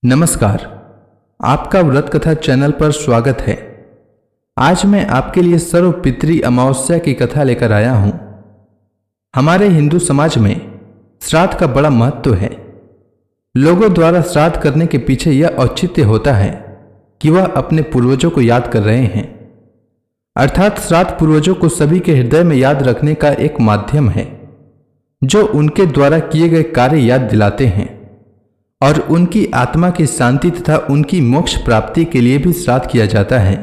नमस्कार, आपका व्रत कथा चैनल पर स्वागत है। आज मैं आपके लिए सर्वपितृ अमावस्या की कथा लेकर आया हूं। हमारे हिंदू समाज में श्राद्ध का बड़ा महत्व है। लोगों द्वारा श्राद्ध करने के पीछे यह औचित्य होता है कि वह अपने पूर्वजों को याद कर रहे हैं, अर्थात श्राद्ध पूर्वजों को सभी के हृदय में याद रखने का एक माध्यम है जो उनके द्वारा किए गए कार्य याद दिलाते हैं और उनकी आत्मा की शांति तथा उनकी मोक्ष प्राप्ति के लिए भी श्राद्ध किया जाता है।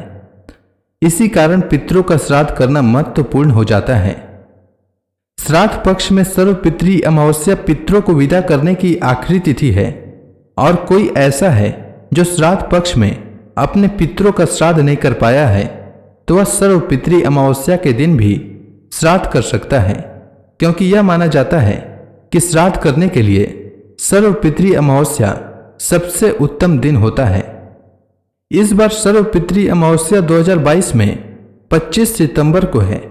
इसी कारण पितरों का श्राद्ध करना महत्वपूर्ण हो जाता है। श्राद्ध पक्ष में सर्वपितृ अमावस्या पितरों को विदा करने की आखिरी तिथि है और कोई ऐसा है जो श्राद्ध पक्ष में अपने पितरों का श्राद्ध नहीं कर पाया है तो वह सर्वपितृ अमावस्या के दिन भी श्राद्ध कर सकता है, क्योंकि यह माना जाता है कि श्राद्ध करने के लिए सर्वपितृ अमावस्या सबसे उत्तम दिन होता है। इस बार सर्वपितृ अमावस्या 2022 में 25 सितंबर को है।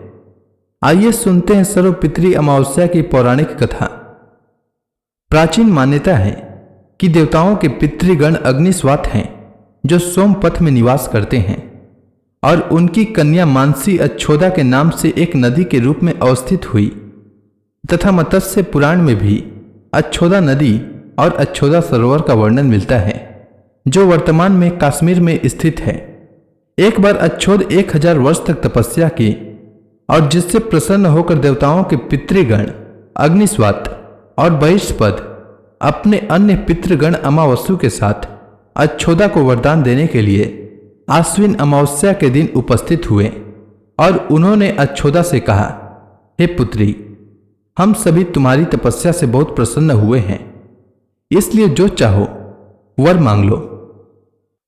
आइए सुनते हैं सर्वपितृ अमावस्या की पौराणिक कथा। प्राचीन मान्यता है कि देवताओं के पितृगण अग्निस्वात हैं जो सोमपथ में निवास करते हैं और उनकी कन्या मानसी अच्छोदा के नाम से एक नदी के रूप में अवस्थित हुई तथा मत्स्य पुराण में भी अच्छोदा नदी और अच्छोदा सरोवर का वर्णन मिलता है जो वर्तमान में कश्मीर में स्थित है। एक बार अच्छोद 1000 वर्ष तक तपस्या की और जिससे प्रसन्न होकर देवताओं के पितृगण अग्निस्वात और बहिष्पद अपने अन्य पितृगण अमावस्यु के साथ अच्छोदा को वरदान देने के लिए आश्विन अमावस्या के दिन उपस्थित हुए और उन्होंने अच्छोदा से कहा, हे पुत्री, हम सभी तुम्हारी तपस्या से बहुत प्रसन्न हुए हैं, इसलिए जो चाहो वर मांग लो।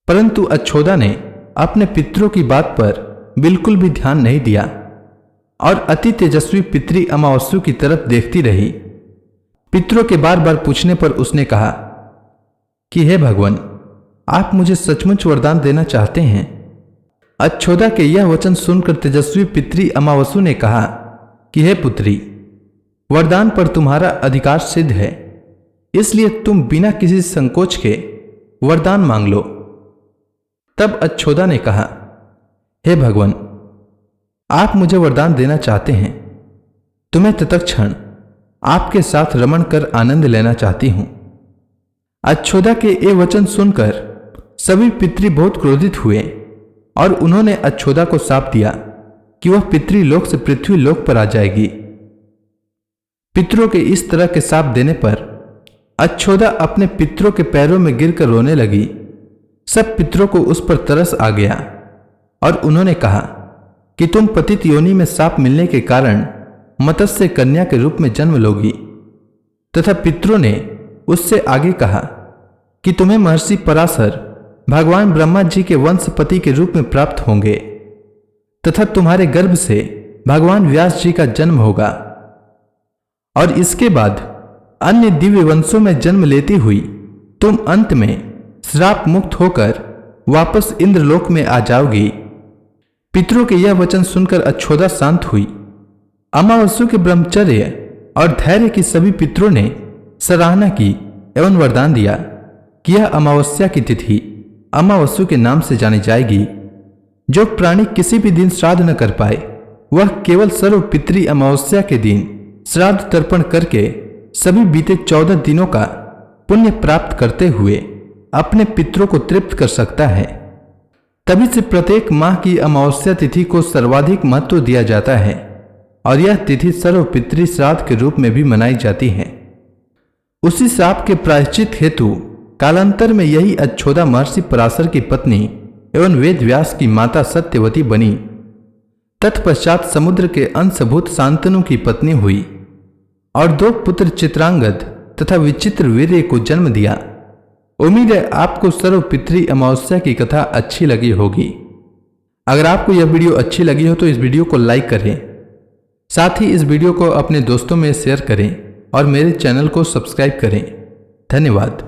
परंतु अच्छोदा ने अपने पितरों की बात पर बिल्कुल भी ध्यान नहीं दिया और अति तेजस्वी पितृ अमावस्यु की तरफ देखती रही। पितरों के बार बार पूछने पर उसने कहा कि हे भगवान, आप मुझे सचमुच वरदान देना चाहते हैं। अच्छोदा के यह वचन सुनकर तेजस्वी पितृ अमावस्यु ने कहा कि हे पुत्री, वरदान पर तुम्हारा अधिकार सिद्ध है, इसलिए तुम बिना किसी संकोच के वरदान मांग लो। तब अच्छोदा ने कहा, हे भगवान, आप मुझे वरदान देना चाहते हैं तो मैं तत्क्षण आपके साथ रमण कर आनंद लेना चाहती हूं। अच्छोदा के ये वचन सुनकर सभी पितृ बहुत क्रोधित हुए और उन्होंने अच्छोदा को शाप दिया कि वह पितृलोक से पृथ्वी लोक पर आ जाएगी। पितरों के इस तरह के शाप देने पर अच्छोदा अपने पितरों के पैरों में गिरकर रोने लगी। सब पितरों को उस पर तरस आ गया और उन्होंने कहा कि तुम पतित योनि में शाप मिलने के कारण मत्स्य कन्या के रूप में जन्म लोगी। तथा पितरों ने उससे आगे कहा कि तुम्हें महर्षि पराशर भगवान ब्रह्मा जी के वंशपति के रूप में प्राप्त होंगे तथा तुम्हारे गर्भ से भगवान व्यास जी का जन्म होगा और इसके बाद अन्य दिव्य वंशों में जन्म लेती हुई तुम अंत में श्राप मुक्त होकर वापस इंद्रलोक में आ जाओगी। पितरों के यह वचन सुनकर अच्छोदा शांत हुई। अमावस्यु के ब्रह्मचर्य और धैर्य की सभी पितरों ने सराहना की एवं वरदान दिया कि यह अमावस्या की तिथि अमावस्यु के नाम से जानी जाएगी। जो प्राणी किसी भी दिन श्राद्ध न कर पाए वह केवल सर्वपितृ अमावस्या के दिन श्राद्ध तर्पण करके सभी बीते 14 दिनों का पुण्य प्राप्त करते हुए अपने पितरों को तृप्त कर सकता है। तभी से प्रत्येक माह की अमावस्या तिथि को सर्वाधिक महत्व दिया जाता है और यह तिथि सर्वपितृ श्राद्ध के रूप में भी मनाई जाती है। उसी श्राप के प्रायश्चित हेतु कालांतर में यही अच्छोदा महर्षि पराशर की पत्नी एवं वेद व्यास की माता सत्यवती बनी। तत्पश्चात समुद्र के अंशभूत शांतनु की पत्नी हुई और 2 पुत्र चित्रांगद तथा विचित्र वीर्य को जन्म दिया। उम्मीद है आपको सर्वपितृ अमावस्या की कथा अच्छी लगी होगी। अगर आपको यह वीडियो अच्छी लगी हो तो इस वीडियो को लाइक करें, साथ ही इस वीडियो को अपने दोस्तों में शेयर करें और मेरे चैनल को सब्सक्राइब करें। धन्यवाद।